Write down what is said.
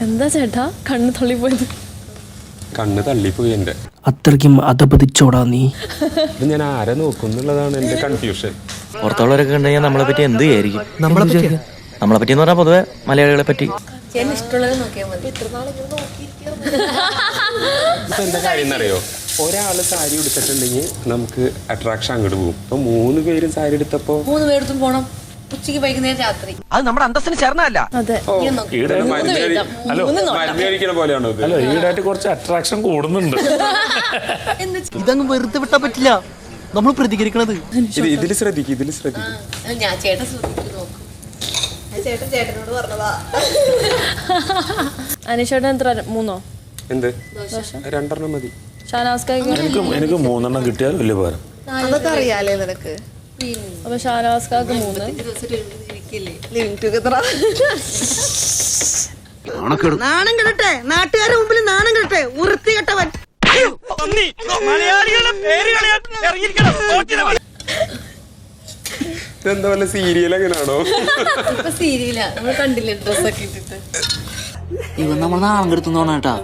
എന്താ ചേട്ടാ കണ്ണ് തള്ളിപ്പോയത്? കണ്ണ് തള്ളിപ്പോയി എന്റെ. അത്രയ്ക്കും അതപതിച്ചോടാ നീ. ഞാൻ ആരെ നോക്കുന്നുള്ളതാണ് എന്റെ കൺഫ്യൂഷൻ. പുറത്തുള്ളവരൊക്കെ കണ്ടുകഴിഞ്ഞാൽ നമ്മളെ പറ്റി എന്ത് വിചാരിക്കും? നമ്മളെ പറ്റി എന്ന് പറഞ്ഞാൽ പൊതുവെ മലയാളികളെ പറ്റി ഇപ്പൊ എന്താ കാര്യം എന്നറിയോ, ഒരാള് സാരി എടുത്തിട്ടുണ്ടെങ്കിൽ നമുക്ക് അട്രാക്ഷൻ അങ്ങോട്ട് പോകും. ഇപ്പൊ 3 പേരും സാരി എടുത്തപ്പോ 3 പേർക്കും പോണം. ഉച്ചയ്ക്ക് വൈകുന്നേരം രാത്രി അത് നമ്മുടെ അന്തസ്സിന് ചേർന്നല്ല. അതെ, മരുന്ന് കഴിക്കണ പോലെയാണോ ഇത്? അല്ല, ഈടായിട്ട് കുറച്ച് അട്രാക്ഷൻ കൂടുന്നുണ്ട്. ഇതങ്ങ് വെറുതെ വിട്ടാ പറ്റില്ല, നമ്മൾ പ്രതികരിക്കണത്. ഇതില് ശ്രദ്ധിക്കും. ഞാൻ ചേട്ടൻ ശ്രദ്ധിച്ചു നോക്കും. ചേട്ടനോട് പറഞ്ഞതാ. അനീഷേട്ടൻ എത്ര? 3 എന്ത് 2 മതി. ഷാനവാസ്കാക്ക് എനിക്ക് 3 കിട്ടിയാൽ വലിയ പോരാ. അതൊക്കെ അറിയാലേ നിനക്ക്. അപ്പൊ ഷാനവാസ്കാക്ക് 3. Living together. നാണം കെടട്ടെ, നാട്ടുകാരുടെ മുമ്പിൽ നാണം കെടട്ടെ, വൃത്തികെട്ടവൻ. ഇതെന്താ വല്ല സീരിയൽ അങ്ങനെയാണോ? ഇപ്പൊ സീരിയലാ, നമ്മൾ കണ്ടില്ലേ ഡ്രസ്സൊക്കെ ഇട്ടിട്ട്. ഇവൻ നമ്മൾ നാളം കെടുത്തുന്നോണാട്ടാ.